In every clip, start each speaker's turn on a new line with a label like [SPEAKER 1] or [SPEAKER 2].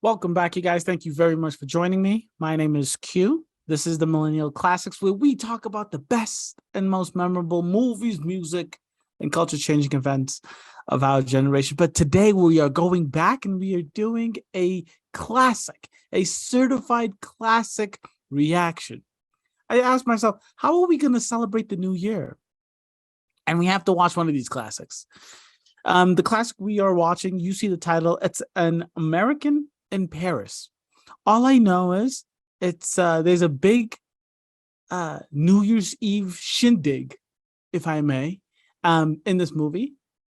[SPEAKER 1] Welcome back, you guys. Thank you very much for joining me. My name is Q. This is the Millennial Classics, where we talk about the best and most memorable movies, music, and culture-changing events of our generation. But today we are going back and we are doing a classic, a certified classic reaction. I asked myself, how are we going to celebrate the new year? And we have to watch one of these classics. The classic we are watching, you see the title, it's An American in Paris. All I know is it's there's a big New Year's Eve shindig, if I may, in this movie.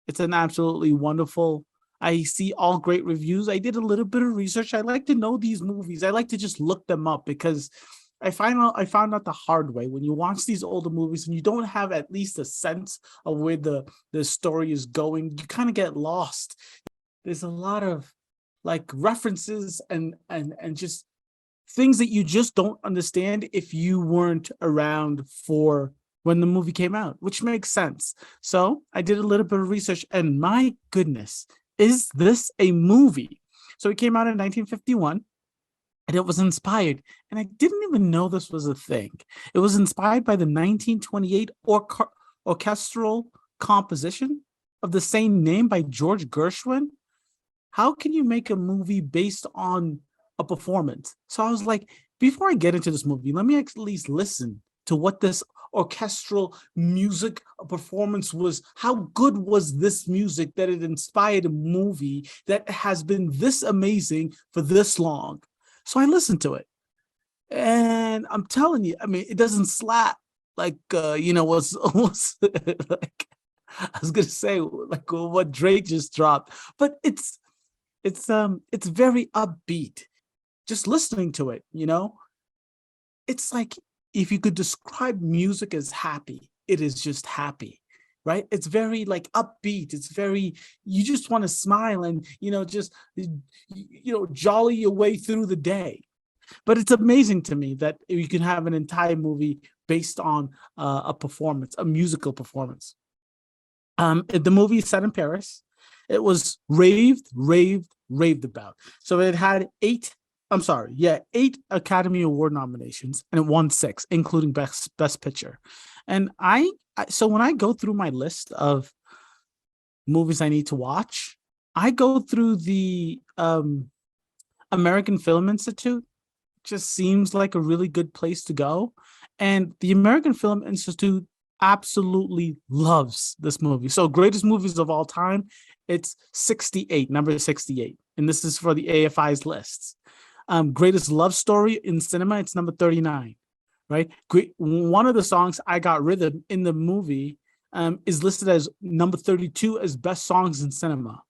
[SPEAKER 1] It's an absolutely wonderful. I see all great reviews. I did a little bit of research. I like to know these movies. I like to just look them up because I found out the hard way when you watch these older movies and you don't have at least a sense of where the story is going. You kind of get lost. There's a lot of like references and just things that you just don't understand if you weren't around for when the movie came out, which makes sense. So I did a little bit of research, and my goodness, is this a movie? So it came out in 1951, and it was inspired, and I didn't even know this was a thing. It was inspired by the 1928 orchestral composition of the same name by George Gershwin. How can you make a movie based on a performance? So I was like, before I get into this movie, let me at least listen to what this orchestral music performance was. How good was this music that it inspired a movie that has been this amazing for this long? So I listened to it, and I'm telling you, I mean, it doesn't slap like what's like I was gonna say like what Drake just dropped, but it's very upbeat. Just listening to it, it's like if you could describe music as happy, it is just happy, right? It's very like upbeat. It's very, you just want to smile and, just, jolly your way through the day. But it's amazing to me that you can have an entire movie based on a performance, a musical performance. The movie is set in Paris. It was raved about. So it had eight Academy Award nominations, and it won 6, including Best Picture. And so when I go through my list of movies I need to watch, I go through the American Film Institute. Just seems like a really good place to go. And the American Film Institute absolutely loves this movie. So greatest movies of all time, it's 68, number 68. And this is for the AFI's lists. Greatest love story in cinema, it's number 39, right? One of the songs, I Got Rhythm, in the movie is listed as number 32 as best songs in cinema.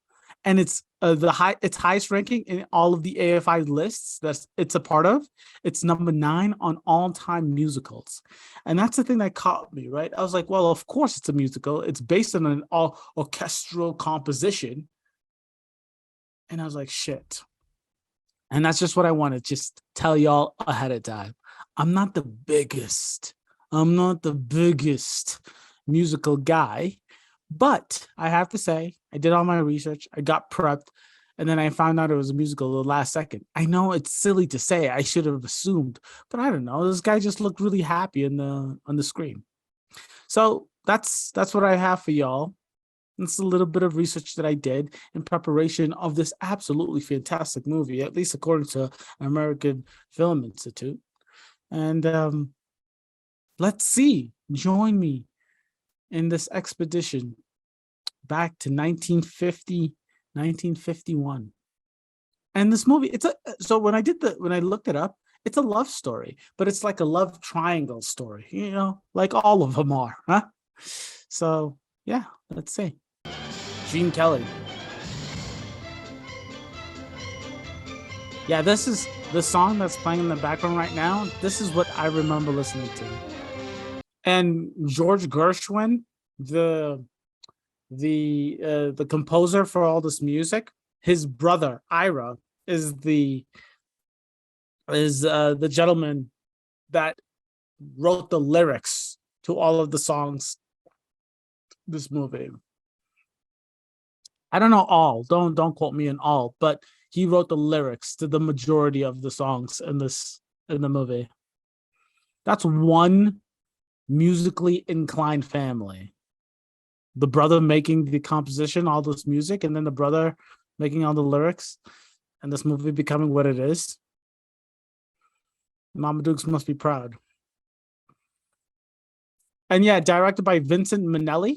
[SPEAKER 1] And it's its highest ranking in all of the AFI lists that it's a part of. It's number 9 on all-time musicals. And that's the thing that caught me, right? I was like, well, of course it's a musical. It's based on an all orchestral composition. And I was like, shit. And that's just what I want to just tell y'all ahead of time. I'm not the biggest musical guy, but I have to say, I did all my research, I got prepped, and then I found out it was a musical the last second. I know it's silly to say, I should have assumed, but I don't know. This guy just looked really happy on the screen. So that's what I have for y'all. It's a little bit of research that I did in preparation of this absolutely fantastic movie, at least according to American Film Institute. And let's see, join me in this expedition back to 1950, 1951. And this movie, so when I looked it up, it's a love story, but it's like a love triangle story, like all of them are, huh? So yeah, let's see. Gene Kelly. Yeah, this is the song that's playing in the background right now. This is what I remember listening to. And George Gershwin, the composer for all this music, his brother Ira is the gentleman that wrote the lyrics to all of the songs this movie. I don't know all. Don't quote me on all, but he wrote the lyrics to the majority of the songs in the movie. That's one musically inclined family. The brother making the composition, all this music, and then the brother making all the lyrics, and this movie becoming what it is. Mama Dukes must be proud. And yeah, directed by Vincent Minnelli.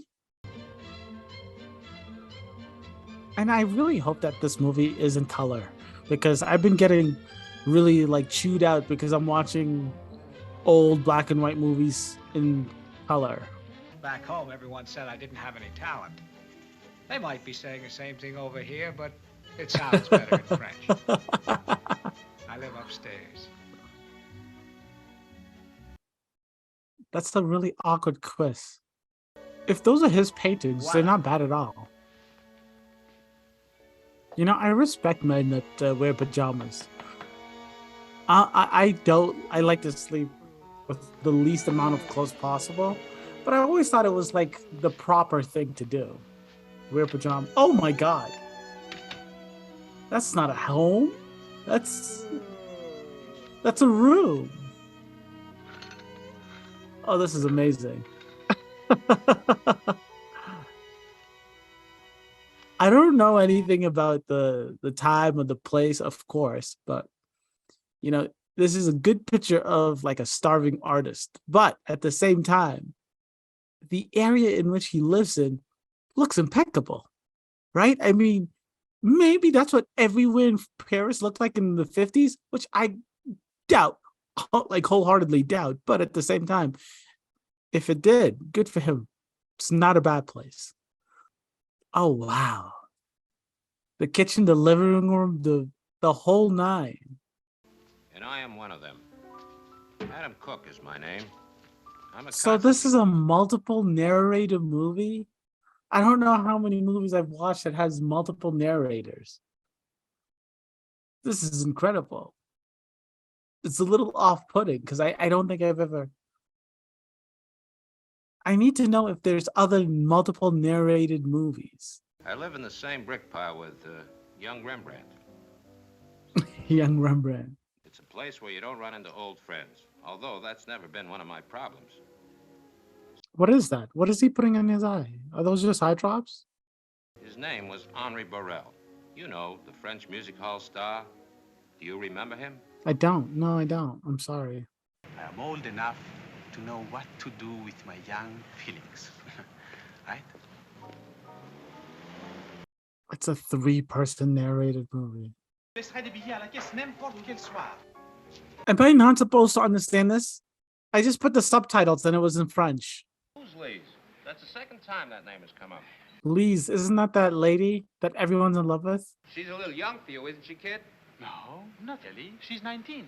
[SPEAKER 1] And I really hope that this movie is in color, because I've been getting really like chewed out because I'm watching old black and white movies in color.
[SPEAKER 2] Back home, everyone said I didn't have any talent. They might be saying the same thing over here, but it sounds better in French. I live upstairs.
[SPEAKER 1] That's a really awkward quiz. If those are his paintings,
[SPEAKER 2] Wow.
[SPEAKER 1] they're not bad at all. You know, I respect men that wear pajamas. I don't. I like to sleep with the least amount of clothes possible, but I always thought it was like the proper thing to do. Wear pajamas. Oh my god, that's not a home. That's a room. Oh, this is amazing. I don't know anything about the time or the place, of course, but you know, this is a good picture of like a starving artist. But at the same time, the area in which he lives in looks impeccable, right? I mean, maybe that's what everywhere in Paris looked like in the 50s, which I doubt, like wholeheartedly doubt. But at the same time, if it did, good for him. It's not a bad place. Oh, wow. The kitchen, the living room, the whole nine.
[SPEAKER 3] And I am one of them. Adam Cook is my name. I'm a
[SPEAKER 1] So this is a multiple narrator movie? I don't know how many movies I've watched that has multiple narrators. This is incredible. It's a little off-putting because I don't think I've ever... I need to know if there's other multiple narrated movies.
[SPEAKER 3] I live in the same brick pile with young Rembrandt.
[SPEAKER 1] Young Rembrandt.
[SPEAKER 3] It's a place where you don't run into old friends, although that's never been one of my problems.
[SPEAKER 1] What is that? What is he putting in his eye? Are those just eye drops?
[SPEAKER 3] His name was Henri Borel. You know, the French music hall star. Do you remember him?
[SPEAKER 1] I don't. No, I don't. I'm sorry.
[SPEAKER 4] I am old enough to know what to do with my young feelings. Right?
[SPEAKER 1] It's a 3-person narrated movie. Am I not supposed to understand this? I just put the subtitles and it was in French.
[SPEAKER 3] Who's Lise? That's the second time that name has come up.
[SPEAKER 1] Lise, isn't that lady that everyone's in love with?
[SPEAKER 3] She's a little young for you, isn't she, kid?
[SPEAKER 4] No, not really. She's 19.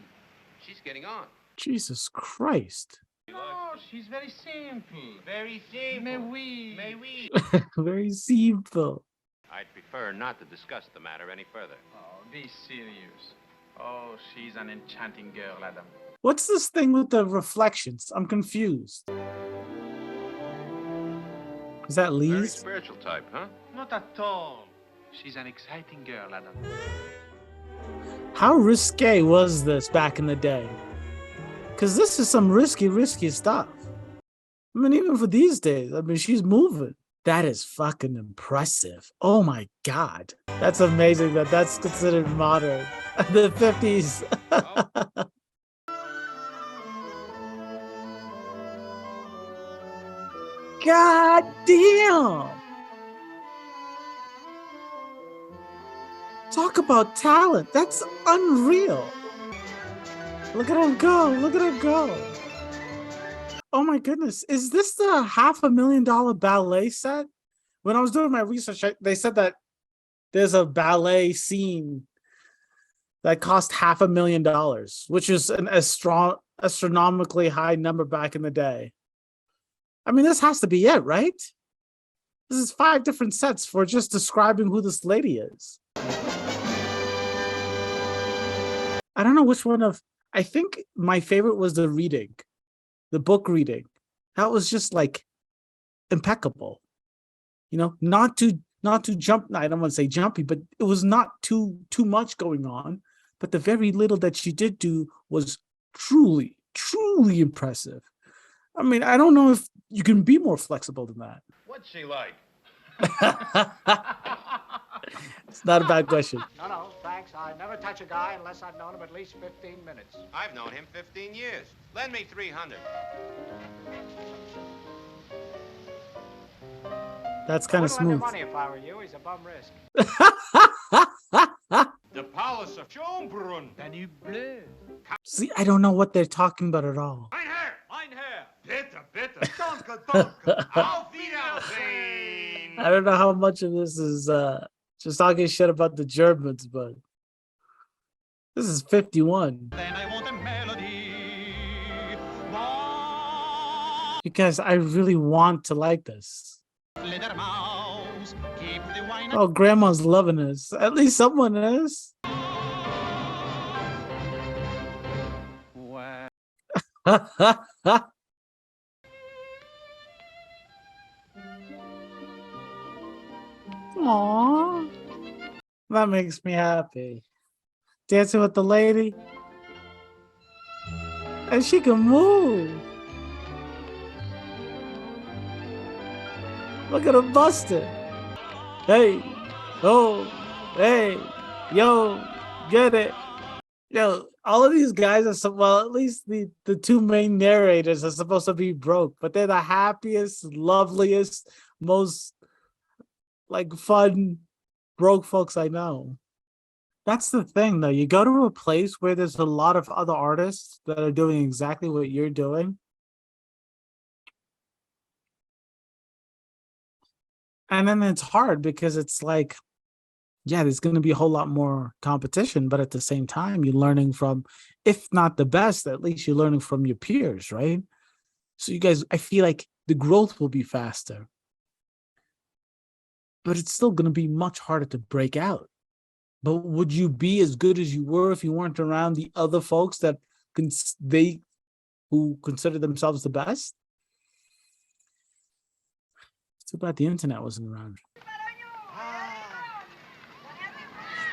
[SPEAKER 3] She's getting on.
[SPEAKER 1] Jesus Christ.
[SPEAKER 4] No, she's very simple.
[SPEAKER 3] Very simple.
[SPEAKER 4] Mais oui.
[SPEAKER 3] May we?
[SPEAKER 1] Very simple.
[SPEAKER 3] I'd prefer not to discuss the matter any further.
[SPEAKER 4] Oh, be serious. Oh, she's an enchanting girl, Adam.
[SPEAKER 1] What's this thing with the reflections? I'm confused. Is that
[SPEAKER 3] Very
[SPEAKER 1] Lise?
[SPEAKER 3] spiritual type, huh?
[SPEAKER 4] Not at all. She's an exciting girl, Adam.
[SPEAKER 1] How risque was this back in the day? Because this is some risky stuff. I mean, even for these days, I mean, she's moving. That is fucking impressive. Oh my God. That's amazing that that's considered modern. The 50s.
[SPEAKER 3] Oh.
[SPEAKER 1] God damn. Talk about talent. That's unreal. Look at him go. Look at him go. Oh my goodness. Is this the $500,000 ballet set? When I was doing my research, they said that there's a ballet scene that cost $500,000, which is an astronomically high number back in the day. I mean, this has to be it, right? This is 5 different sets for just describing who this lady is. I don't know which one of... I think my favorite was the reading. The book reading. That was just like impeccable. You know, not to not too jump. I don't want to say jumpy, but it was not too much going on. But the very little that she did do was truly, truly impressive. I mean, I don't know if you can be more flexible than that.
[SPEAKER 3] What's she like?
[SPEAKER 1] It's not a bad question.
[SPEAKER 2] No, thanks. I never touch a guy unless I've known him at least 15 minutes.
[SPEAKER 3] I've known him 15 years. Lend me 300.
[SPEAKER 1] That's kind of
[SPEAKER 2] I wouldn't
[SPEAKER 1] smooth.
[SPEAKER 2] lend him money if I were you. He's a bum risk.
[SPEAKER 3] The Palace of Schönbrunn.
[SPEAKER 2] Danube bleu.
[SPEAKER 1] See, I don't know what they're talking about at all.
[SPEAKER 3] Mein Herr.
[SPEAKER 2] Bitte.
[SPEAKER 3] Danke. Auf Wiedersehen.
[SPEAKER 1] I don't know how much of this is just talking shit about the Germans, but this is 51.
[SPEAKER 2] Then I want a melody.
[SPEAKER 1] Because I really want to like this.
[SPEAKER 2] Little mouse, keep the wine.
[SPEAKER 1] Oh, grandma's loving this. At least someone is. Aww. That makes me happy. Dancing with the lady. And she can move. Look at her busted. Hey, oh, hey, yo, get it. Yo, all of these guys are well, at least the two main narrators are supposed to be broke, but they're the happiest, loveliest, most like fun broke folks I know. That's the thing though. You go to a place where there's a lot of other artists that are doing exactly what you're doing. And then it's hard because it's like, yeah, there's going to be a whole lot more competition, but at the same time, you're learning from, if not the best, at least you're learning from your peers, right? So you guys, I feel like the growth will be faster, but it's still going to be much harder to break out. But would you be as good as you were if you weren't around the other folks that who consider themselves the best? Too bad the internet wasn't around.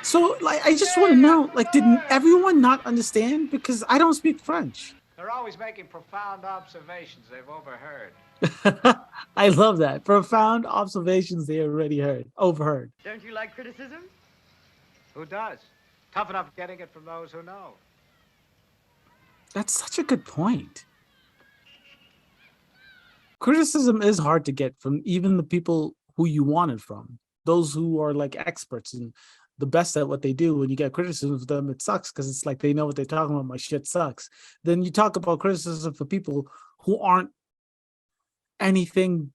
[SPEAKER 1] So, like, I just want to know, like, did everyone not understand? Because I don't speak French.
[SPEAKER 2] They're always making profound observations they've overheard.
[SPEAKER 1] I love that. Profound observations they already overheard.
[SPEAKER 5] Don't you like criticism?
[SPEAKER 2] Who does? Tough enough getting it from those who know.
[SPEAKER 1] That's such a good point. Criticism is hard to get from even the people who you want it from. Those who are like experts and the best at what they do. When you get criticism of them, it sucks because it's like they know what they're talking about. My shit sucks. Then you talk about criticism for people who aren't anything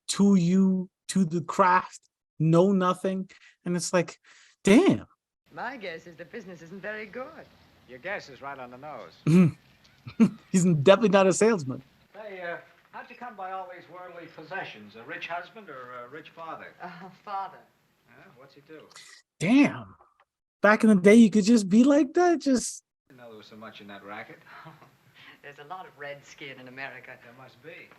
[SPEAKER 1] to you, to the craft, know nothing. And it's like, damn.
[SPEAKER 5] My guess is the business isn't very good.
[SPEAKER 2] Your guess is right on the nose.
[SPEAKER 1] He's definitely not a salesman.
[SPEAKER 2] Hey, how'd you come by all these worldly possessions? A rich husband or a rich father?
[SPEAKER 5] Father.
[SPEAKER 2] What's he do?
[SPEAKER 1] Damn. Back in the day, you could just be like that. Just.
[SPEAKER 2] I didn't know there was so much in that racket.
[SPEAKER 5] There's a lot of red skin in America.
[SPEAKER 2] There must be.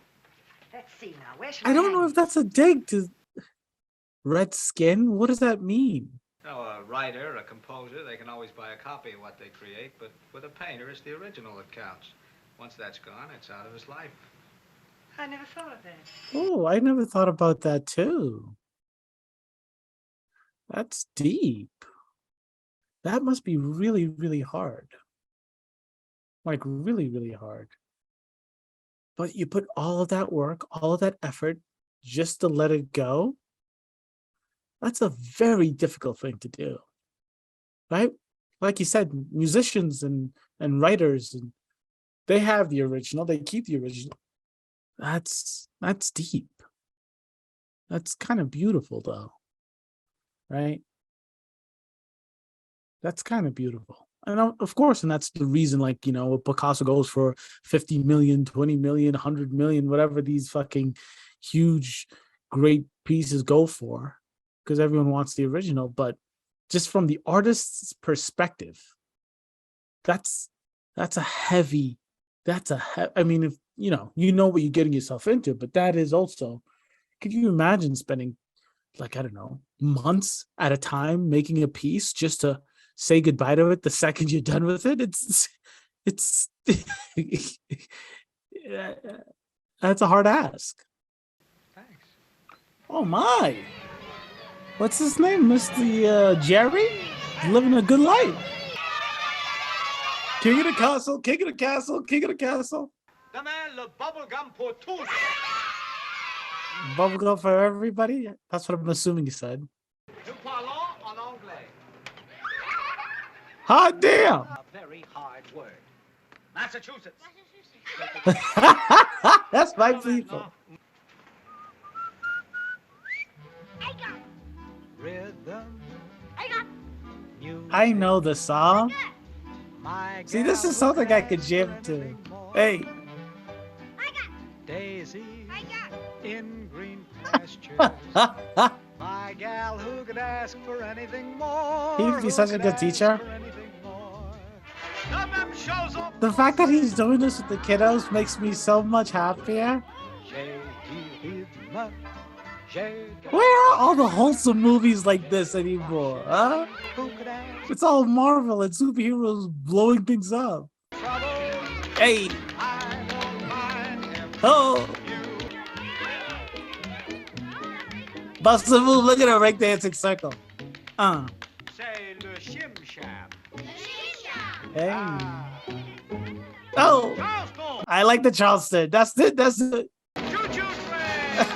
[SPEAKER 5] Let's see now. Where should
[SPEAKER 1] I don't know if that's a dig to red skin. What does that mean?
[SPEAKER 2] No, a writer, a composer, they can always buy a copy of what they create, but with a painter, it's the original that counts. Once that's gone, it's out of his life.
[SPEAKER 5] I never thought of that.
[SPEAKER 1] Oh, I never thought about that too. That's deep. That must be really, really hard. Like really, really hard. But you put all of that work, all of that effort just to let it go. That's a very difficult thing to do. Right? Like you said, musicians and writers, and they have the original, they keep the original. That's deep. That's kind of beautiful though. Right? That's kind of beautiful. And of course, and that's the reason, like, you know, Picasso goes for 50 million, 20 million, 100 million, whatever these fucking huge, great pieces go for, because everyone wants the original. But just from the artist's perspective, that's a heavy, I mean, if you know what you're getting yourself into, but that is also, could you imagine spending, like, I don't know, months at a time making a piece just to say goodbye to it the second you're done with it. It's that's a hard ask.
[SPEAKER 2] Thanks.
[SPEAKER 1] Oh my. What's his name? Mr. Jerry? Living a good life. King of the castle, king of the castle, king of the castle.
[SPEAKER 2] Demain le bubblegum pour tous.
[SPEAKER 1] Bubblegum for everybody? That's what I'm assuming you said.
[SPEAKER 2] Nous parlons en anglais.
[SPEAKER 1] Hot damn!
[SPEAKER 2] A very hard word. Massachusetts.
[SPEAKER 1] That's my people.
[SPEAKER 2] Rhythm.
[SPEAKER 1] I know the song.
[SPEAKER 2] My
[SPEAKER 1] See, this is something I could jam to. Hey.
[SPEAKER 2] Daisy in green pastures. My gal who could ask for anything more.
[SPEAKER 1] He'd be such a good teacher.
[SPEAKER 2] The map shows up.
[SPEAKER 1] The fact that he's doing this with the kiddos makes me so much happier. Where are all the wholesome movies like this anymore, huh? It's all Marvel and superheroes blowing things up. Hey! Oh! Bust a move, look at her breakdancing circle.
[SPEAKER 2] Say le shim sham.
[SPEAKER 1] Hey. Oh! I like the Charleston. That's it, that's it.
[SPEAKER 2] Choo-choo train.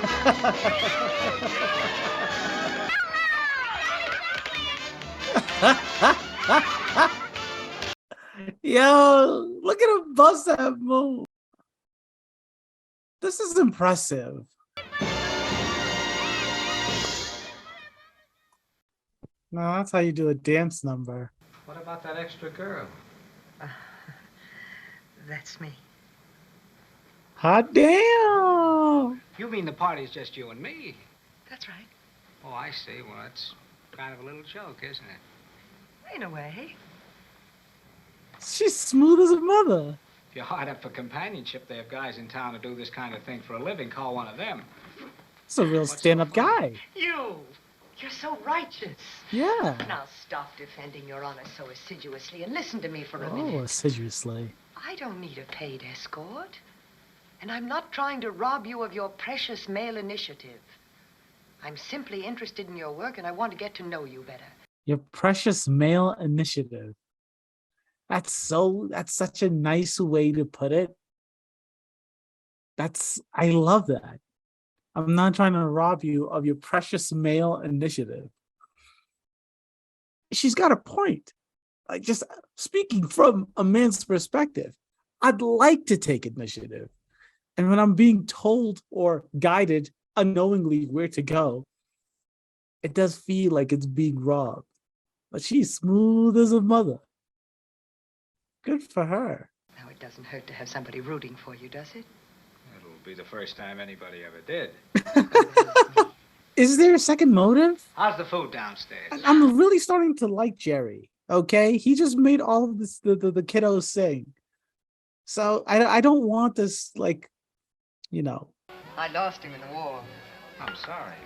[SPEAKER 1] Yo, look at him bust that move. This is impressive. No, that's how you do a dance number.
[SPEAKER 2] What about that extra girl?
[SPEAKER 5] That's me.
[SPEAKER 1] Hot damn!
[SPEAKER 2] You mean the party's just you and me?
[SPEAKER 5] That's right.
[SPEAKER 2] Oh, I see. Well, it's kind of a little joke, isn't it?
[SPEAKER 5] In a way.
[SPEAKER 1] She's smooth as a mother.
[SPEAKER 2] If you're hard up for companionship, they have guys in town who do this kind of thing for a living. Call one of them.
[SPEAKER 1] It's a real
[SPEAKER 2] What's so
[SPEAKER 1] stand-up
[SPEAKER 2] funny?
[SPEAKER 1] guy.
[SPEAKER 5] You're so righteous.
[SPEAKER 1] Yeah.
[SPEAKER 5] Now stop defending your honor so assiduously and listen to me for a
[SPEAKER 1] Oh,
[SPEAKER 5] minute.
[SPEAKER 1] assiduously.
[SPEAKER 5] I don't need a paid escort. And I'm not trying to rob you of your precious male initiative. I'm simply interested in your work and I want to get to know you better.
[SPEAKER 1] Your precious male initiative. That's such a nice way to put it. I love that. I'm not trying to rob you of your precious male initiative. She's got a point. Like, just speaking from a man's perspective, I'd like to take initiative. And when I'm being told or guided unknowingly where to go, it does feel like it's being robbed. But she's smooth as a mother. Good for her.
[SPEAKER 5] Now, it doesn't hurt to have somebody rooting for you, does it?
[SPEAKER 2] It'll be the first time anybody ever did.
[SPEAKER 1] Is there a second motive?
[SPEAKER 2] How's the food downstairs?
[SPEAKER 1] I'm really starting to like Jerry. Okay, he just made all of this the kiddos sing. So I don't want this, like, you know.
[SPEAKER 5] I lost him in the war.
[SPEAKER 2] I'm sorry.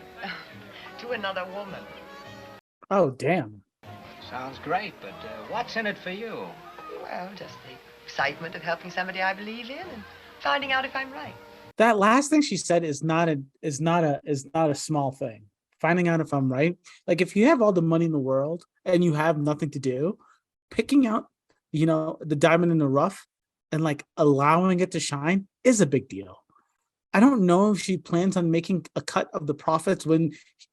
[SPEAKER 5] To another woman.
[SPEAKER 1] Oh damn.
[SPEAKER 2] Sounds great, but what's in it for you?
[SPEAKER 5] Well, just the excitement of helping somebody I believe in and finding out if I'm right.
[SPEAKER 1] That last thing she said is not a small thing. Finding out if I'm right. Like, if you have all the money in the world and you have nothing to do, picking out, the diamond in the rough and like allowing it to shine is a big deal. I don't know if she plans on making a cut of the profits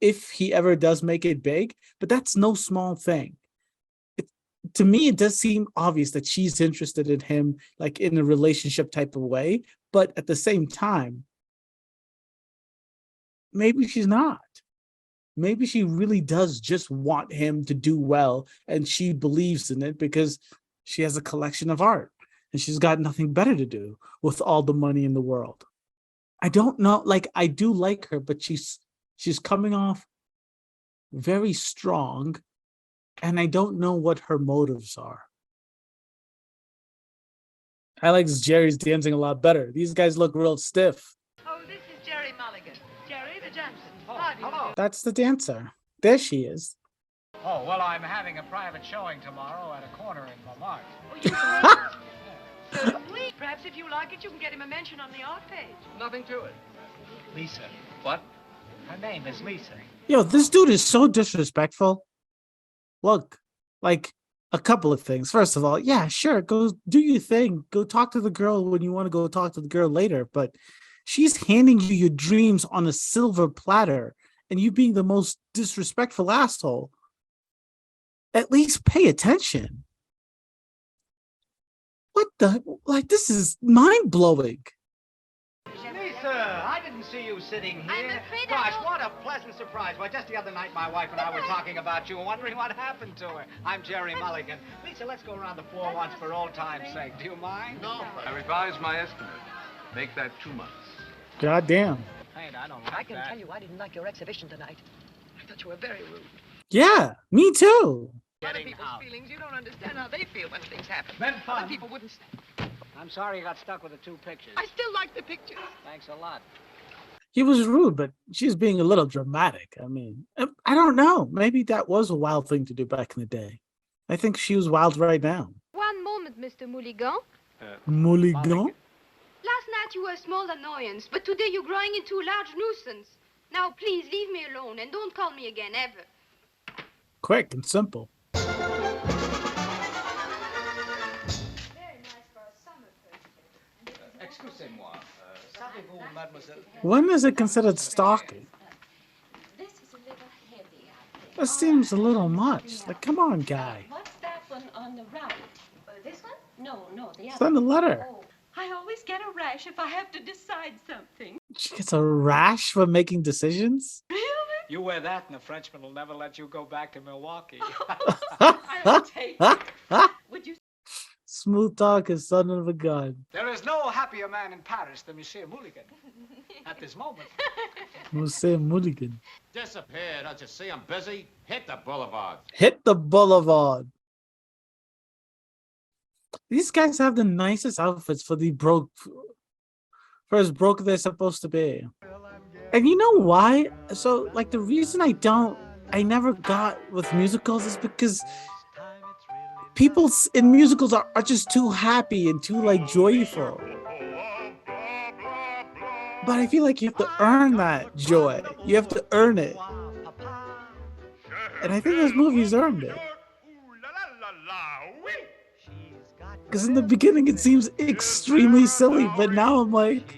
[SPEAKER 1] if he ever does make it big, but that's no small thing. To me, it does seem obvious that she's interested in him, like in a relationship type of way, but at the same time, maybe she's not. Maybe she really does just want him to do well, and she believes in it because she has a collection of art and she's got nothing better to do with all the money in the world. I don't know, like, I do like her, but she's coming off very strong, and I don't know what her motives are. I like Jerry's dancing a lot better. These guys look real stiff.
[SPEAKER 5] Oh, this is Jerry Mulligan. Jerry, the Johnson.
[SPEAKER 2] Oh, hello.
[SPEAKER 1] That's the dancer. There she is.
[SPEAKER 2] Oh, well, I'm having a private showing tomorrow at a corner in Montmartre.
[SPEAKER 5] Perhaps if you like it, you can get him a mention on the art page.
[SPEAKER 3] Nothing to it.
[SPEAKER 2] Lisa.
[SPEAKER 3] What?
[SPEAKER 2] Her name is Lisa.
[SPEAKER 1] Yo, this dude is so disrespectful. Look, like a couple of things. First of all, yeah, sure, go do your thing. Go talk to the girl when you want to go talk to the girl later. But she's handing you your dreams on a silver platter, and you being the most disrespectful asshole. At least pay attention. What the? Like, this is mind-blowing.
[SPEAKER 2] Lisa, I didn't see you sitting here.
[SPEAKER 5] I'm afraid I
[SPEAKER 2] Gosh,
[SPEAKER 5] don't-
[SPEAKER 2] what a pleasant surprise. Why, just the other night, my wife and I were talking about you and wondering what happened to her. I'm Jerry Mulligan. Lisa, let's go around the floor once for old time's sake. Do you mind?
[SPEAKER 3] No. I revised my estimate. Make that 2 months.
[SPEAKER 1] God damn.
[SPEAKER 2] Hey, I don't like
[SPEAKER 5] I can
[SPEAKER 2] that.
[SPEAKER 5] tell you I didn't like your exhibition tonight. I thought you were very rude.
[SPEAKER 1] Yeah, me too.
[SPEAKER 5] Other
[SPEAKER 2] Getting
[SPEAKER 5] people's
[SPEAKER 2] out.
[SPEAKER 5] feelings, you don't understand how they feel when things happen.
[SPEAKER 2] Been fun.
[SPEAKER 5] Other people wouldn't stand.
[SPEAKER 2] I'm sorry you got stuck with the 2 pictures.
[SPEAKER 5] I still like the pictures.
[SPEAKER 2] Thanks a lot.
[SPEAKER 1] He was rude, but she's being a little dramatic. I mean, I don't know. Maybe that was a wild thing to do back in the day. I think she was wild right now.
[SPEAKER 6] One moment, Mr. Mulligan.
[SPEAKER 1] Mulligan?
[SPEAKER 6] Last night you were a small annoyance, but today you're growing into a large nuisance. Now, please leave me alone and don't call me again, ever.
[SPEAKER 1] Quick and simple.
[SPEAKER 6] Very nice for a summer person.
[SPEAKER 2] Excusez-moi. Savez-vous, mademoiselle?
[SPEAKER 1] When is it considered stalking?
[SPEAKER 7] This is a little heavy, I think.
[SPEAKER 1] That seems a little much. Like, come on, guy.
[SPEAKER 7] What's that one on the right? This one? No, the other.
[SPEAKER 1] Send a letter.
[SPEAKER 7] Oh, I always get a rash if I have to decide something.
[SPEAKER 1] She gets a rash for making decisions?
[SPEAKER 7] Really?
[SPEAKER 2] You wear that and the Frenchman will never let you go back to Milwaukee.
[SPEAKER 7] I'll take it. Would you?
[SPEAKER 1] Smooth talk is son of a gun.
[SPEAKER 2] There is no happier man in Paris than Monsieur Mulligan. At this moment.
[SPEAKER 1] Monsieur Mulligan.
[SPEAKER 3] Disappear. Don't you see I'm busy? Hit the boulevard.
[SPEAKER 1] Hit the boulevard. These guys have the nicest outfits for as broke they're supposed to be. And you know why? So, like, the reason I never got with musicals is because people in musicals are just too happy and too, like, joyful. But I feel like you have to earn that joy. You have to earn it. And I think this movie's earned it. Because in the beginning it seems extremely silly, but now I'm like,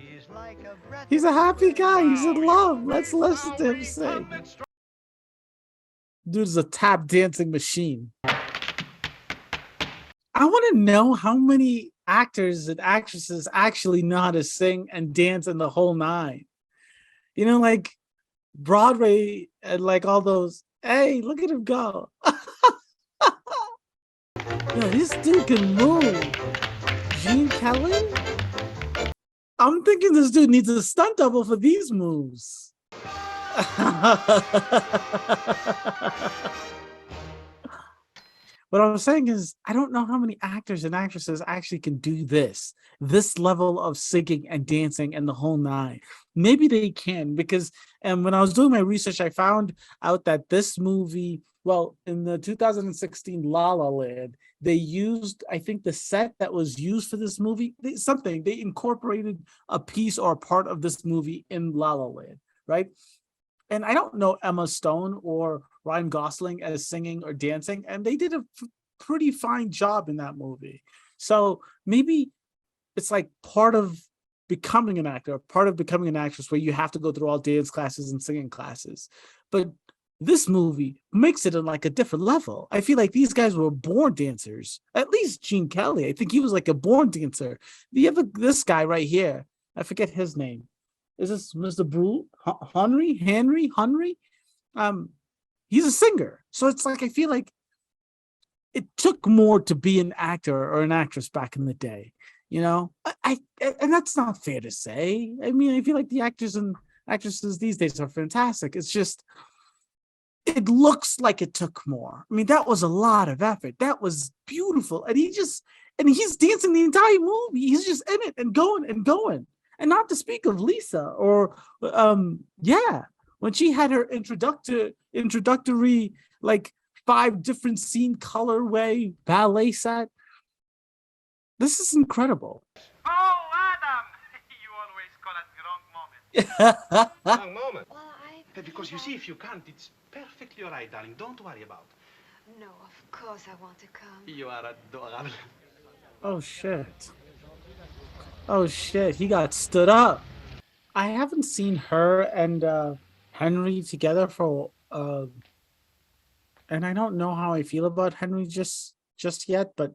[SPEAKER 1] he's a happy guy. He's in love. Let's listen to him sing. Dude's a tap dancing machine. I want to know how many actors and actresses actually know how to sing and dance in the whole nine. You know, like Broadway and like all those. Hey, look at him go. Yo, this dude can move. Gene Kelly? I'm thinking this dude needs a stunt double for these moves. What I'm saying is, I don't know how many actors and actresses actually can do this level of singing and dancing and the whole nine. Maybe they can, because when I was doing my research, I found out that this movie, well, in the 2016 La La Land, they used, I think the set that was used for this movie, they incorporated a piece or a part of this movie in La La Land, right? And I don't know Emma Stone or Ryan Gosling as singing or dancing, and they did a pretty fine job in that movie. So maybe it's like part of becoming an actor, part of becoming an actress, where you have to go through all dance classes and singing classes. But this movie makes it on like a different level. I feel like these guys were born dancers. At least Gene Kelly, I think he was like a born dancer. This guy right here, I forget his name. Is this Mr. Brew? Henry? He's a singer. So it's like, I feel like it took more to be an actor or an actress back in the day. You know, and that's not fair to say. I mean, I feel like the actors and actresses these days are fantastic. It's just, it looks like it took more. I mean, that was a lot of effort. That was beautiful. And he's dancing the entire movie. He's just in it and going and going. And not to speak of Lisa or, when she had her introductory, like 5 different scene colorway ballet set. This is incredible.
[SPEAKER 4] Oh, Adam! You always call at the wrong moment.
[SPEAKER 3] Wrong moment.
[SPEAKER 6] Well,
[SPEAKER 4] Because you see, if you can't, it's perfectly all right, darling. Don't worry about it.
[SPEAKER 6] No, of course I want to come.
[SPEAKER 4] You are adorable.
[SPEAKER 1] Oh shit. Oh shit, he got stood up. I haven't seen her and Henry together for and I don't know how I feel about Henry just yet, but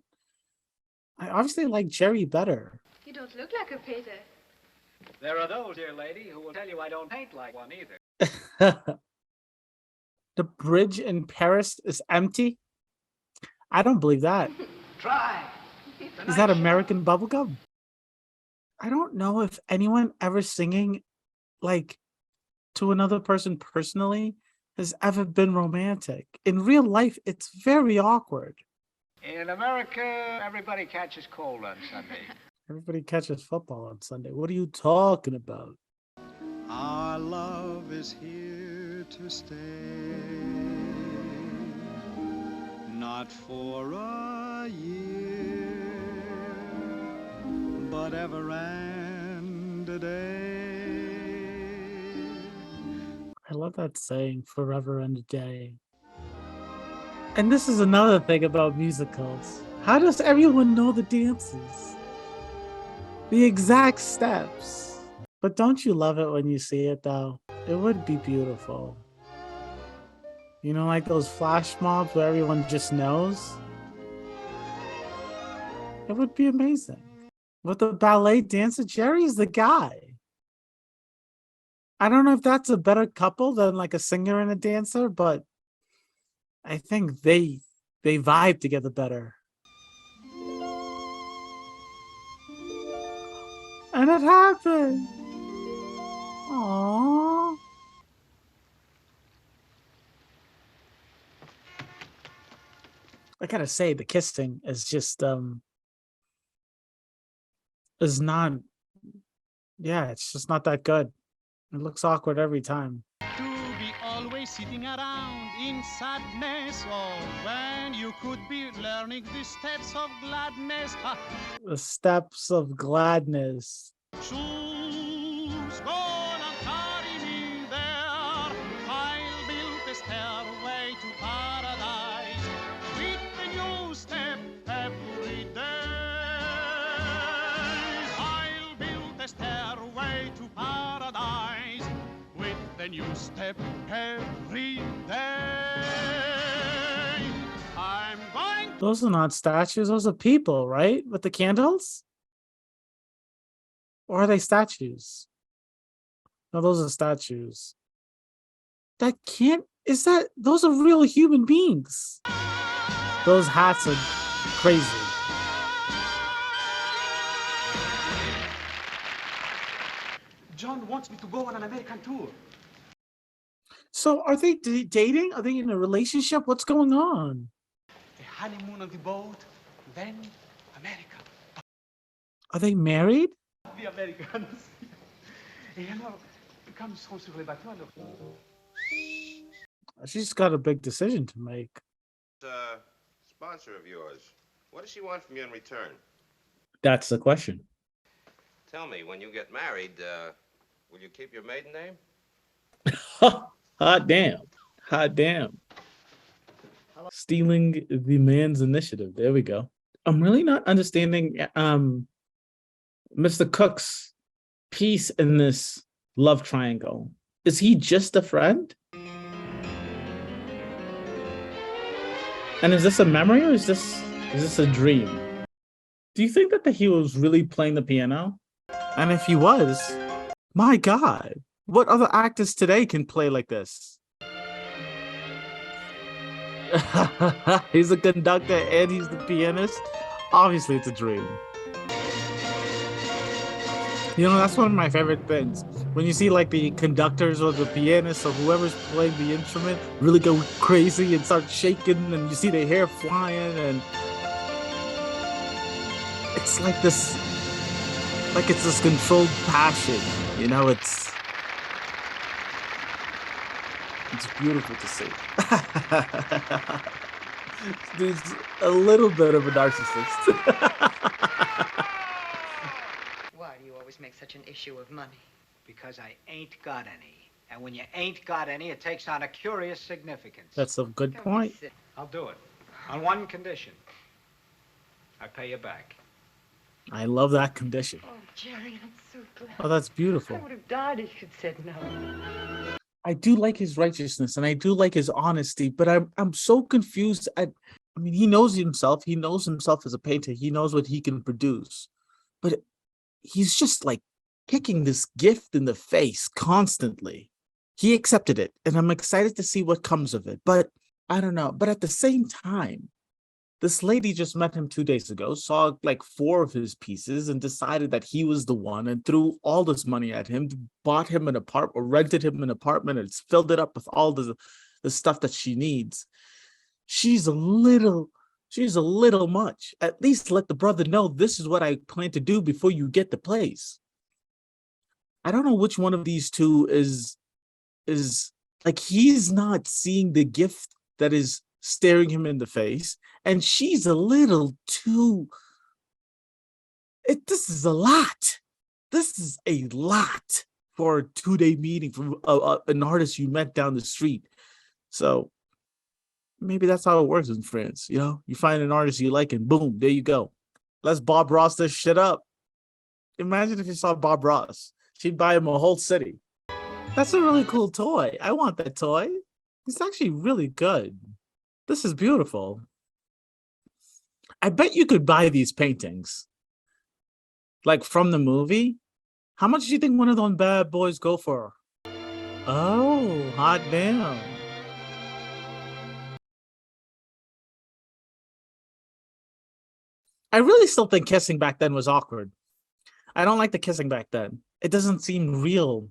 [SPEAKER 1] I obviously like Jerry better.
[SPEAKER 6] You don't look like a painter.
[SPEAKER 2] There are those, dear lady, who will tell you I don't paint like one either.
[SPEAKER 1] The bridge in Paris is empty. I don't believe that.
[SPEAKER 2] Try.
[SPEAKER 1] Is that American bubblegum? I don't know if anyone ever singing like to another person personally has ever been romantic. In real life, it's very awkward.
[SPEAKER 2] In America, everybody catches cold on Sunday.
[SPEAKER 1] Everybody catches football on Sunday. What are you talking about?
[SPEAKER 8] Our love is here to stay, not for a year, but ever and a day.
[SPEAKER 1] I love that saying, forever and a day. And this is another thing about musicals. How does everyone know the dances? The exact steps. But don't you love it when you see it though? It would be beautiful. You know, like those flash mobs where everyone just knows? It would be amazing. With the ballet dancer, Jerry's the guy. I don't know if that's a better couple than like a singer and a dancer, but I think they vibe together better. And it happened. Aww. I gotta say, the kissing is just is not, yeah, it's just not that good. It looks awkward every time.
[SPEAKER 8] To be always sitting around in sadness, or when you could be learning the steps of gladness.
[SPEAKER 1] The steps of gladness.
[SPEAKER 8] Shoes go and carry me there. I'll build a stairway to paradise with a new step every day. I'll build a stairway to paradise with a new step every day. I'm going.
[SPEAKER 1] Those are not statues, those are people, right? With the candles? Or are they statues? No, those are statues. That can't, is that, those are real human beings. Those hats are crazy.
[SPEAKER 4] John wants me to go on an American tour.
[SPEAKER 1] So are they dating? Are they in a relationship? What's going on?
[SPEAKER 4] A honeymoon on the boat, then America.
[SPEAKER 1] Are they married?
[SPEAKER 4] The Americans. Et alors, quand nous serons sur le bateau, alors...
[SPEAKER 1] She's got a big decision to make.
[SPEAKER 3] Sponsor of yours. What does she want from you in return?
[SPEAKER 1] That's the question.
[SPEAKER 3] Tell me, when you get married, will you keep your maiden name?
[SPEAKER 1] Hot damn. Hot damn. Stealing the man's initiative. There we go. I'm really not understanding Mr. Cook's piece in this love triangle. Is he just a friend? And is this a memory or is this a dream? Do you think that he was really playing the piano? And if he was, my God, what other actors today can play like this? He's a conductor and he's the pianist. Obviously, it's a dream. You know, that's one of my favorite things. When you see like the conductors or the pianists or whoever's playing the instrument really go crazy and start shaking and you see their hair flying and it's like this controlled passion, you know, it's beautiful to see. Dude's a little bit of a narcissist.
[SPEAKER 5] Why do you always make such an issue of money?
[SPEAKER 2] Because I ain't got any. And when you ain't got any, it takes on a curious significance.
[SPEAKER 1] That's a good
[SPEAKER 5] Don't
[SPEAKER 1] point.
[SPEAKER 5] be silly.
[SPEAKER 2] I'll do it. On one condition. I pay you back.
[SPEAKER 1] I love that condition.
[SPEAKER 5] Oh, Jerry, I'm so glad.
[SPEAKER 1] Oh, that's beautiful.
[SPEAKER 5] I would have died if you'd said no.
[SPEAKER 1] I do like his righteousness and I do like his honesty, but I'm so confused. I mean, he knows himself. He knows himself as a painter. He knows what he can produce, but he's just like kicking this gift in the face constantly. He accepted it, and I'm excited to see what comes of it. But I don't know. But at the same time, this lady just met him 2 days ago, saw like 4 of his pieces, and decided that he was the one, and threw all this money at him, bought him an apartment, or rented him an apartment, and filled it up with all the stuff that she needs. She's a little much. At least let the brother know this is what I plan to do before you get the place. I don't know which one of these two is like, he's not seeing the gift that is staring him in the face, and she's a little too. This is a lot. This is a lot for a 2-day meeting from an artist you met down the street. So maybe that's how it works in France. You know, you find an artist you like, and boom, there you go. Let's Bob Ross this shit up. Imagine if you saw Bob Ross. She'd buy him a whole city. That's a really cool toy. I want that toy. It's actually really good. This is beautiful. I bet you could buy these paintings, like from the movie. How much do you think one of those bad boys go for? Oh, hot damn. I really still think kissing back then was awkward. I don't like the kissing back then. It doesn't seem real.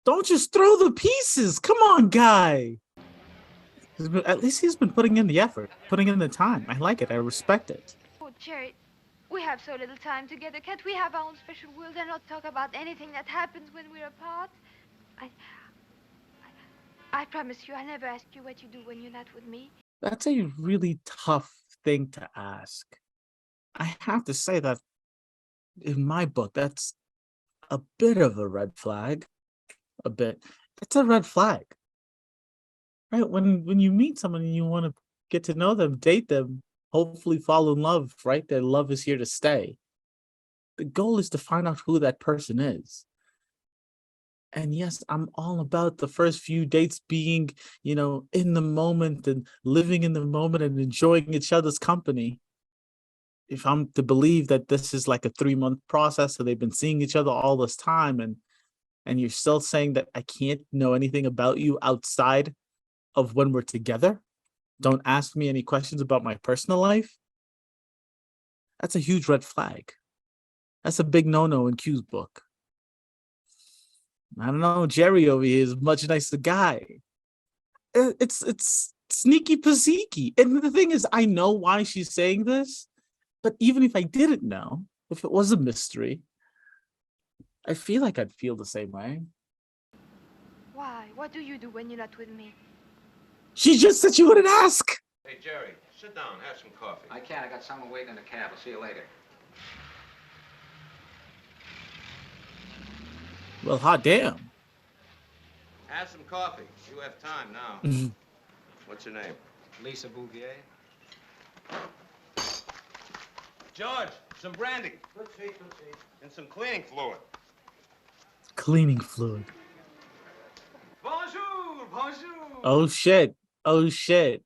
[SPEAKER 1] Don't just throw the pieces. Come on, guy. At least he's been putting in the effort, putting in the time. I like it. I respect it.
[SPEAKER 6] Oh, Jerry, we have so little time together. Can't we have our own special world and not talk about anything that happens when we're apart? I promise you, I'll never ask you what you do when you're not with me.
[SPEAKER 1] That's a really tough thing to ask. I have to say that in my book, that's a bit of a red flag. A bit. It's a red flag. Right? When you meet someone and you want to get to know them, date them, hopefully fall in love, right? That love is here to stay. The goal is to find out who that person is. And yes, I'm all about the first few dates being, in the moment and living in the moment and enjoying each other's company. If I'm to believe that this is like a 3-month process, so they've been seeing each other all this time, and you're still saying that I can't know anything about you outside of when we're together, don't ask me any questions about my personal life, that's a huge red flag. That's a big no-no in Q's book. I don't know, Jerry over here is a much nicer guy. It's sneaky pasiki. And the thing is, I know why she's saying this, but even if I didn't know, if it was a mystery, I feel like I'd feel the same way.
[SPEAKER 6] Why? What do you do when you're not with me?
[SPEAKER 1] She just said she wouldn't ask.
[SPEAKER 3] Hey, Jerry, sit down, have some coffee.
[SPEAKER 2] I can't. I got someone waiting in the cab. I'll see you later.
[SPEAKER 1] Well, hot damn.
[SPEAKER 3] Have some coffee. You have time now. What's your name?
[SPEAKER 2] Lise Bouvier.
[SPEAKER 3] George, some brandy. Let's see. And some cleaning fluid.
[SPEAKER 1] Cleaning fluid.
[SPEAKER 2] Bonjour, bonjour.
[SPEAKER 1] Oh, shit. Oh, shit.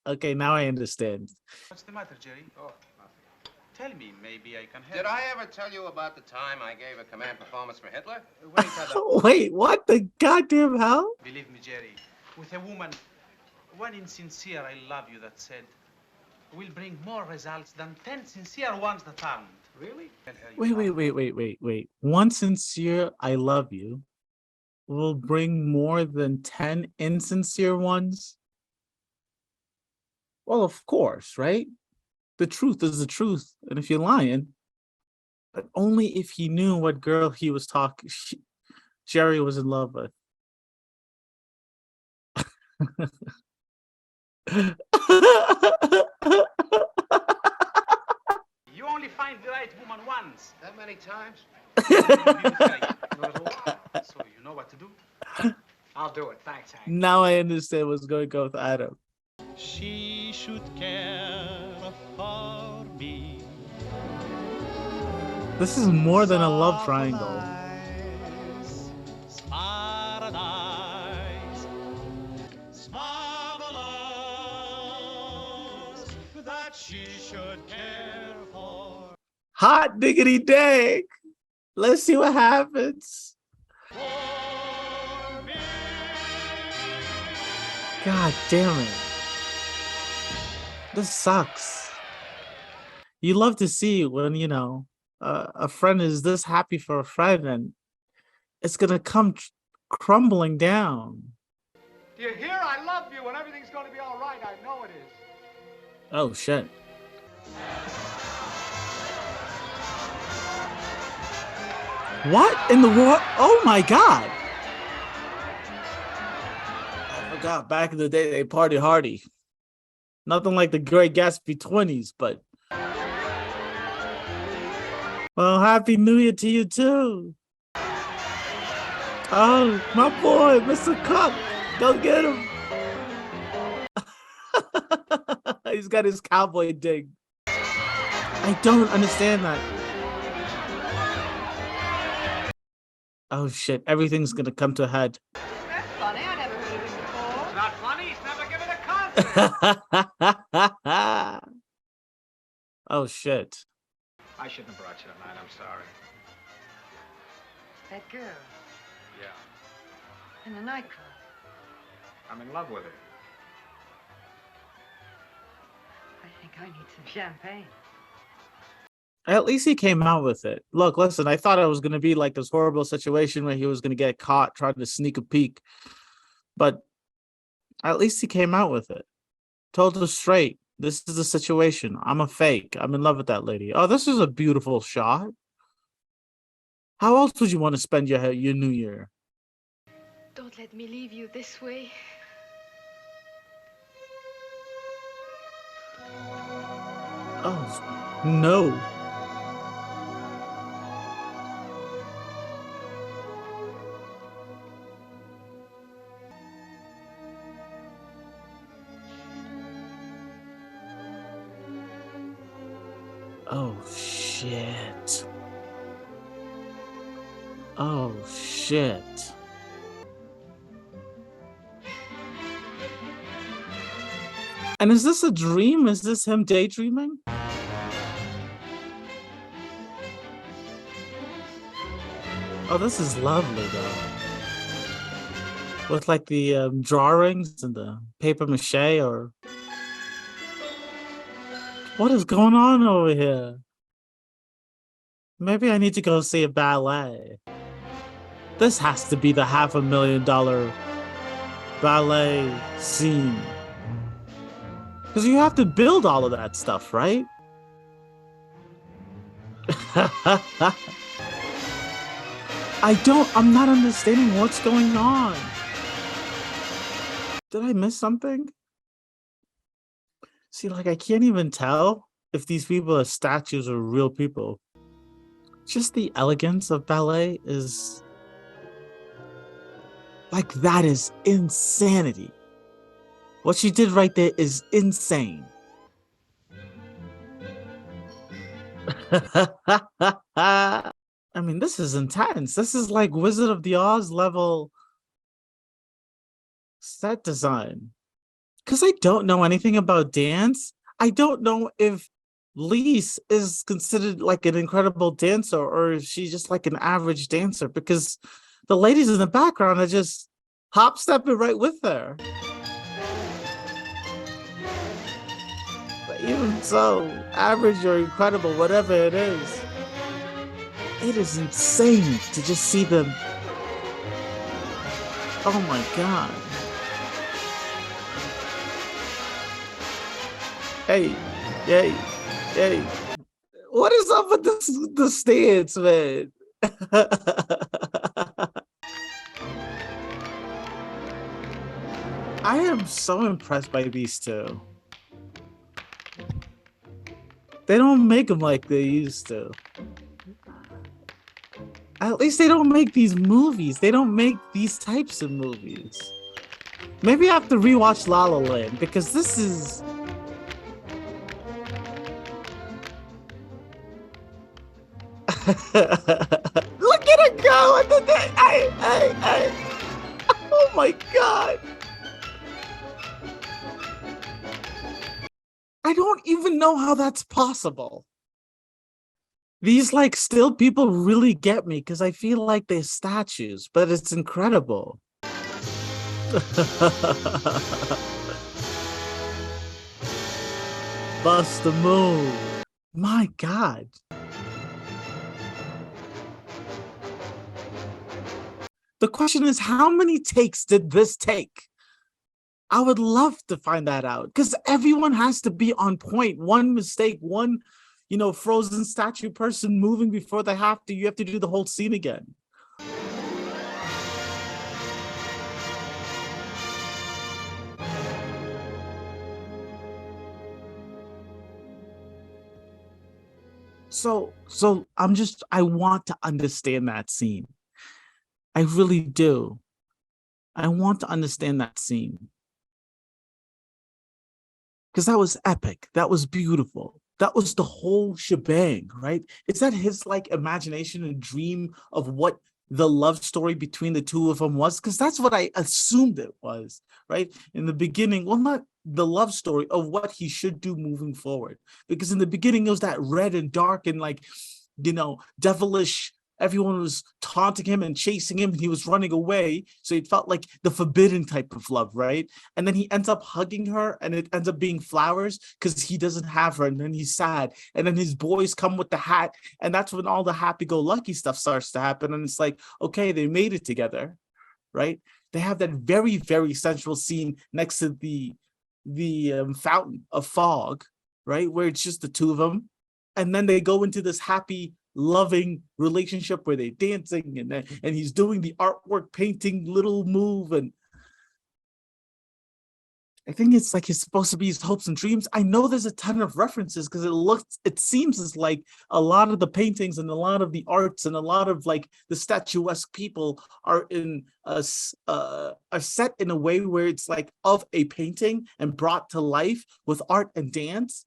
[SPEAKER 1] Okay, now I understand.
[SPEAKER 4] What's the matter, Jerry?
[SPEAKER 3] Oh,
[SPEAKER 4] Tell me, maybe I can help.
[SPEAKER 3] did I ever tell you about the time I gave a command performance for Hitler?
[SPEAKER 4] Wait, Adam.
[SPEAKER 1] Wait, what the goddamn hell?
[SPEAKER 4] Believe me, Jerry, with a woman, one insincere I love you that said, will bring more results than 10 sincere ones that aren't.
[SPEAKER 2] Really?
[SPEAKER 1] Wait. One sincere I love you will bring more than 10 insincere ones? Well, of course, right? The truth is the truth. And if you're lying, but only if he knew what girl he was Jerry was in love with.
[SPEAKER 4] You only find the right woman once.
[SPEAKER 3] That many times?
[SPEAKER 4] So you know what to do?
[SPEAKER 2] I'll do it. Thanks, Hank.
[SPEAKER 1] Now I understand what's going to go with Adam.
[SPEAKER 8] She should care for me.
[SPEAKER 1] This is more than a love triangle.
[SPEAKER 8] Paradise, marvelous that she should care for
[SPEAKER 1] Hot diggity dang. Let's see what happens.
[SPEAKER 8] me.
[SPEAKER 1] God damn it. This sucks. You love to see when, you know, a friend is this happy for a friend and it's going to come crumbling down.
[SPEAKER 2] Do you hear? I love you and everything's going to be all right. I know it is.
[SPEAKER 1] Oh, shit. What in the world? Oh, my God. I forgot back in the day they party hardy. Nothing like the Great Gatsby 20s, but. Well, Happy New Year to you, too. Oh, my boy, Mr. Cook. Go get him. He's got his cowboy dig. I don't understand that. Oh, shit. Everything's going to come to a head.
[SPEAKER 5] That's funny. I never heard of him before.
[SPEAKER 2] It's not funny. He's never given a concert.
[SPEAKER 1] Oh, shit.
[SPEAKER 2] I shouldn't have brought you tonight. I'm sorry.
[SPEAKER 5] That girl
[SPEAKER 2] Yeah.
[SPEAKER 5] in the nightclub.
[SPEAKER 2] I'm in love with her.
[SPEAKER 5] I think I need some champagne.
[SPEAKER 1] At least he came out with it. Look, listen, I thought it was going to be like this horrible situation where he was going to get caught trying to sneak a peek. But at least he came out with it. Told her straight. This is the situation. I'm a fake. I'm in love with that lady. Oh, this is a beautiful shot. How else would you want to spend your New Year?
[SPEAKER 6] Don't let me leave you this way.
[SPEAKER 1] Oh, no. Oh, shit. Oh, shit. And is this a dream? Is this him daydreaming? Oh, this is lovely, though. With like the drawings and the paper mache, or what is going on over here? Maybe I need to go see a ballet. This has to be the $500,000 ballet scene. Because you have to build all of that stuff, right? I'm not understanding what's going on. Did I miss something? See, like, I can't even tell if these people are statues or real people. Just the elegance of ballet is... like, that is insanity. What she did right there is insane. I mean, this is intense. This is like Wizard of the Oz level set design. Because I don't know anything about dance. I don't know if Lise is considered like an incredible dancer or is she just like an average dancer, because the ladies in the background are just hop-stepping right with her. But even so, average or incredible, whatever it is insane to just see them. Oh my God. Hey, hey, hey. What is up with the stance, man? I am so impressed by these two. They don't make them like they used to. At least they don't make these movies. They don't make these types of movies. Maybe I have to rewatch La La Land because this is... Look at it go! Oh my god! I don't even know how that's possible. These like still people really get me because I feel like they're statues, but it's incredible. Bust the move. My god. The question is, how many takes did this take? I would love to find that out because everyone has to be on point. One mistake, one, frozen statue person moving before they have to, you have to do the whole scene again. So I want to understand that scene. I really do. I want to understand that scene. Because that was epic. That was beautiful. That was the whole shebang, right? Is that his like imagination and dream of what the love story between the two of them was? Because that's what I assumed it was, right? In the beginning, well, not the love story of what he should do moving forward. Because in the beginning, it was that red and dark and like, devilish. Everyone was taunting him and chasing him, and he was running away. So it felt like the forbidden type of love, right? And then he ends up hugging her, and it ends up being flowers because he doesn't have her, and then he's sad. And then his boys come with the hat, and that's when all the happy-go-lucky stuff starts to happen. And it's like, okay, they made it together, right? They have that very, very sensual scene next to the fountain of fog, right? Where it's just the two of them. And then they go into this happy, loving relationship where they're dancing and he's doing the artwork painting little move, and I think it's like it's supposed to be his hopes and dreams. I know there's a ton of references because it seems as like a lot of the paintings and a lot of the arts and a lot of like the statuesque people are set in a way where it's like of a painting and brought to life with art and dance,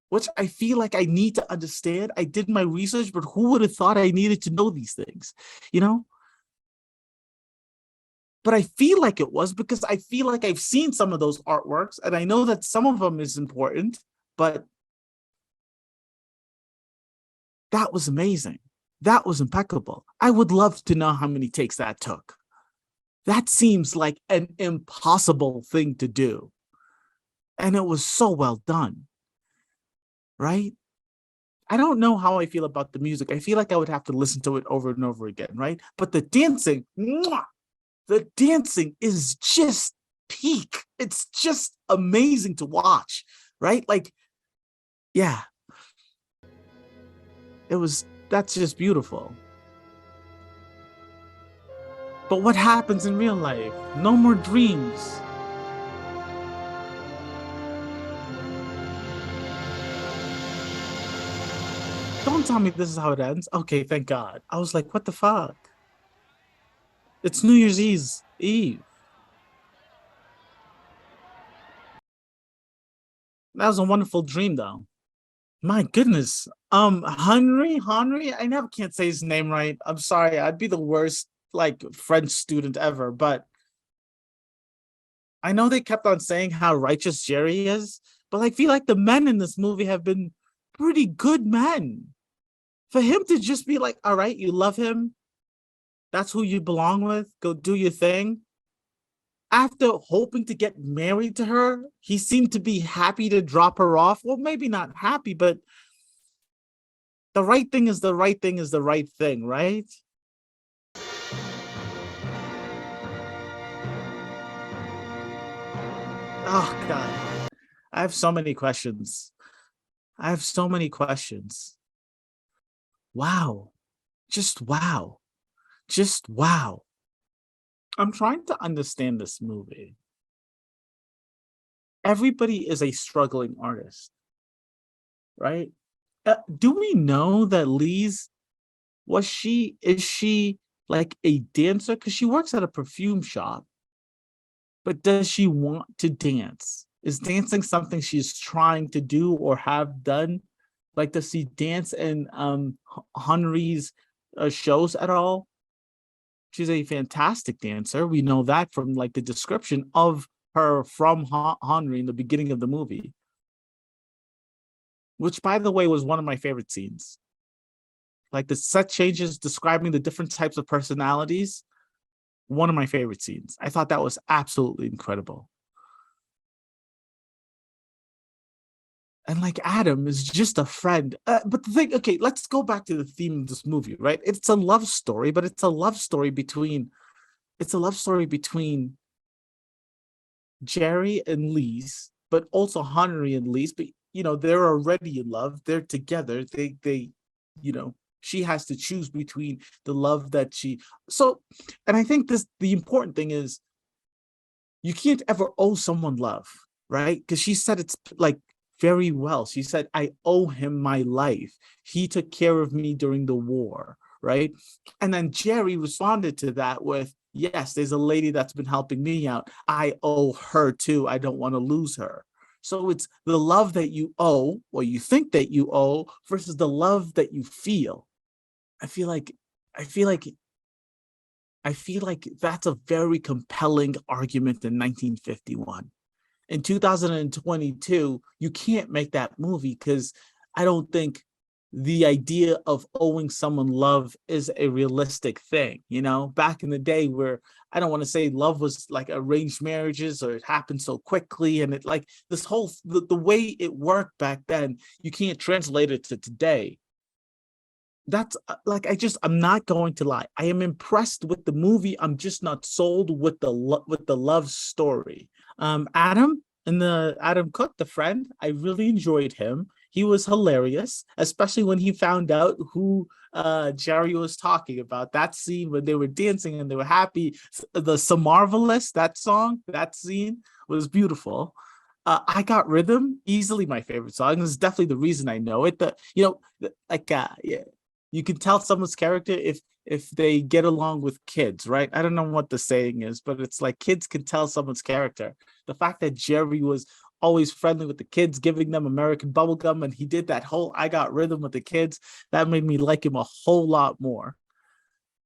[SPEAKER 1] which I feel like I need to understand. I did my research, but who would have thought I needed to know these things, But I feel like it was because I feel like I've seen some of those artworks, and I know that some of them is important, but that was amazing. That was impeccable. I would love to know how many takes that took. That seems like an impossible thing to do. And it was so well done. Right? I don't know how I feel about the music. I feel like I would have to listen to it over and over again, right? But the dancing, the dancing is just peak. It's just amazing to watch, right? Like, yeah. That's just beautiful. But what happens in real life? No more dreams. Don't tell me this is how it ends. Okay, thank God. I was like, what the fuck? It's New Year's Eve. That was a wonderful dream, though. My goodness. Henry, I never can't say his name right. I'm sorry. I'd be the worst, like, French student ever, but I know they kept on saying how righteous Jerry is, but I feel like the men in this movie have been pretty good men. For him to just be like, all right, you love him. That's who you belong with. Go do your thing. After hoping to get married to her, he seemed to be happy to drop her off. Well, maybe not happy, but the right thing is the right thing is the right thing, right? Oh, God. I have so many questions. Wow. Just wow. I'm trying to understand this movie. everybody is a struggling artist, right? Do we know that Lise, is she like a dancer? Because she works at a perfume shop, but does she want to dance? Is dancing something she's trying to do or have done? Like, does she dance in Henry's shows at all? She's a fantastic dancer. We know that from like the description of her from Henry in the beginning of the movie, which, by the way, was one of my favorite scenes. Like the set changes describing the different types of personalities. One of my favorite scenes. I thought that was absolutely incredible. And like Adam is just a friend. But the thing, okay, let's go back to the theme of this movie, right? It's a love story, but it's a love story between Jerry and Lise, but also Henry and Lise. But they're already in love. They're together. They she has to choose between the love that and I think the important thing is you can't ever owe someone love, right? Because she said it's like very well. She said, I owe him my life. He took care of me during the war, right? And then Jerry responded to that with, yes, there's a lady that's been helping me out. I owe her too. I don't want to lose her. So it's the love that you owe, or you think that you owe, versus the love that you feel. I feel like that's a very compelling argument in 1951. In 2022, you can't make that movie because I don't think the idea of owing someone love is a realistic thing. Back in the day where I don't want to say love was like arranged marriages or it happened so quickly, and it like this whole the way it worked back then, you can't translate it to today. That's like I'm not going to lie. I am impressed with the movie. I'm just not sold with the love story. Adam Cook, the friend, I really enjoyed him. He was hilarious, especially when he found out who Jerry was talking about. That scene when they were dancing and they were happy. The Marvelous, that scene was beautiful. I Got Rhythm, easily my favorite song. This is definitely the reason I know it. Yeah. You can tell someone's character if they get along with kids, right? I don't know what the saying is, but it's like kids can tell someone's character. The fact that Jerry was always friendly with the kids, giving them American bubblegum, and he did that whole I Got Rhythm with the kids, that made me like him a whole lot more.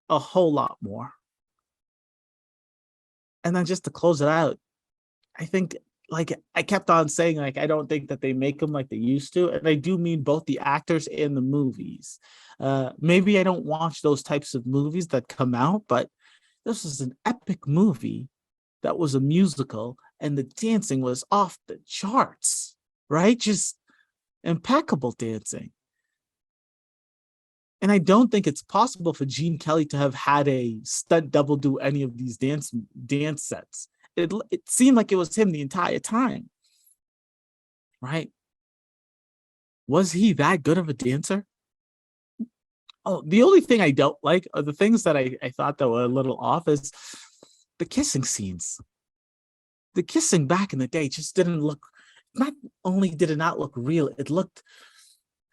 [SPEAKER 1] A whole lot more. And then just to close it out, I think, like I kept on saying, like, I don't think that they make them like they used to. And I do mean both the actors and the movies. Maybe I don't watch those types of movies that come out, but this is an epic movie that was a musical, and the dancing was off the charts, right? Just impeccable dancing. And I don't think it's possible for Gene Kelly to have had a stunt double do any of these dance sets. It seemed like it was him the entire time, right? Was he that good of a dancer? Oh, the only thing I don't like are the things that I thought that were a little off is the kissing scenes. The kissing back in the day just didn't look, not only did it not look real, it looked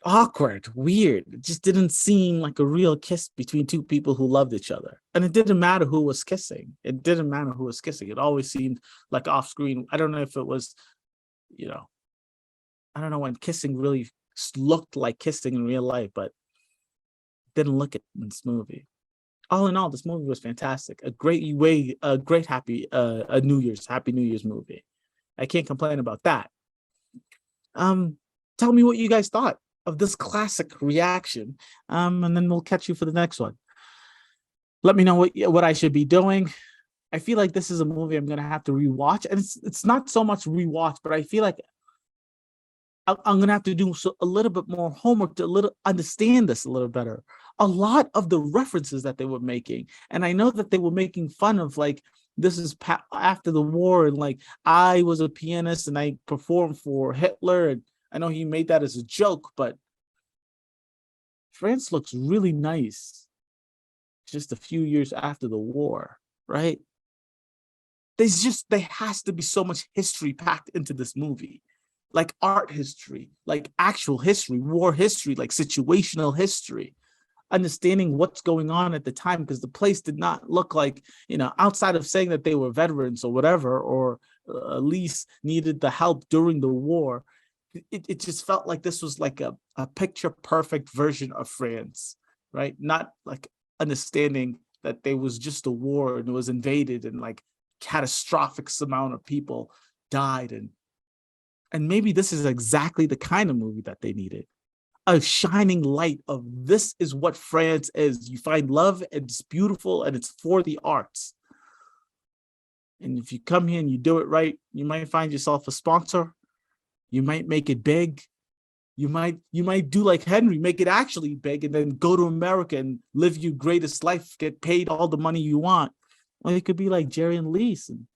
[SPEAKER 1] awkward, weird. It just didn't seem like a real kiss between two people who loved each other. And it didn't matter who was kissing. It always seemed like off screen. I don't know if it was, I don't know when kissing really looked like kissing in real life, but didn't look it in this movie. All in all, this movie was fantastic. A great happy New Year's movie. I can't complain about that. Tell me what you guys thought of this classic reaction, and then we'll catch you for the next one. Let me know what I should be doing. I feel like this is a movie I'm gonna have to rewatch, and it's not so much rewatch, but I feel like I'm gonna have to do a little bit more homework to understand this a little better. A lot of the references that they were making, and I know that they were making fun of, like, this is after the war, and like I was a pianist and I performed for Hitler, and I know he made that as a joke, but France looks really nice just a few years after the war, right? there has to be so much history packed into this movie, like art history, like actual history, war history, like situational history, understanding what's going on at the time, because the place did not look like, outside of saying that they were veterans or whatever, or at least needed the help during the war. It just felt like this was like a picture perfect version of France, right? Not like understanding that there was just a war and it was invaded and like catastrophic amount of people died. And maybe this is exactly the kind of movie that they needed. A shining light of this is what France is. You find love and it's beautiful and it's for the arts. And if you come here and you do it right, you might find yourself a sponsor. You might make it big. You might do like Henry, make it actually big, and then go to America and live your greatest life, get paid all the money you want. Or you could be like Jerry and Lise and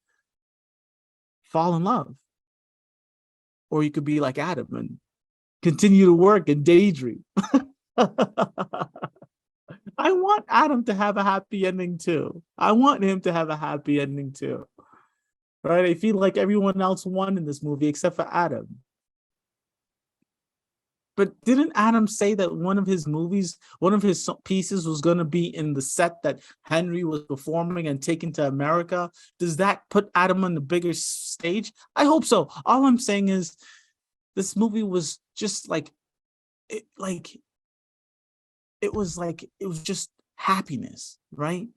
[SPEAKER 1] fall in love. Or you could be like Adam and continue to work and daydream. I want Adam to have a happy ending too. I want him to have a happy ending too. Right? I feel like everyone else won in this movie except for Adam. But didn't Adam say that one of his pieces was going to be in the set that Henry was performing and taken to America? Does that put Adam on the bigger stage? I hope so. All I'm saying is this movie was just it was just happiness, right?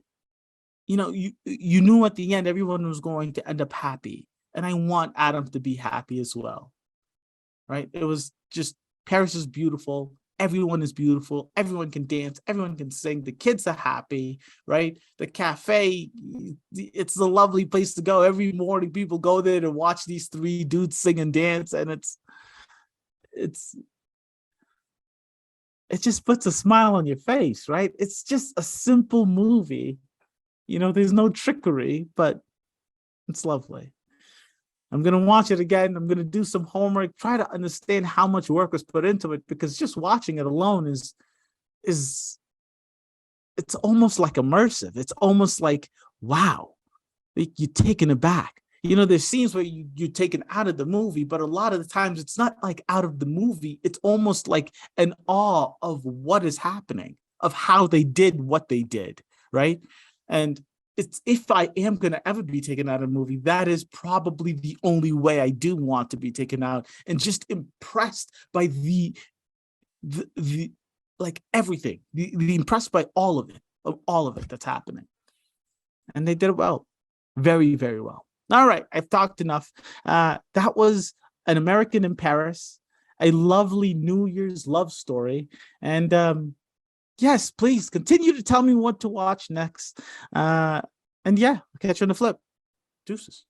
[SPEAKER 1] You knew at the end everyone was going to end up happy. And I want Adam to be happy as well, right? It was just, Paris is beautiful. Everyone is beautiful. Everyone can dance. Everyone can sing. The kids are happy, right? The cafe, it's a lovely place to go. Every morning people go there to watch these three dudes sing and dance. And it just puts a smile on your face, right? It's just a simple movie. There's no trickery, but it's lovely. I'm going to watch it again. I'm going to do some homework, try to understand how much work was put into it, because just watching it alone is it's almost like immersive. It's almost like, wow, you're taken aback. There's scenes where you're taken out of the movie, but a lot of the times it's not like out of the movie. It's almost like an awe of what is happening, of how they did what they did, right? And if I am going to ever be taken out of a movie, that is probably the only way I do want to be taken out, and just impressed by the like everything, the impressed by all of it that's happening. And they did it well, very, very well. All right, I've talked enough. That was An American in Paris, a lovely New Year's love story. And yes, please continue to tell me what to watch next. And yeah, I'll catch you on the flip. Deuces.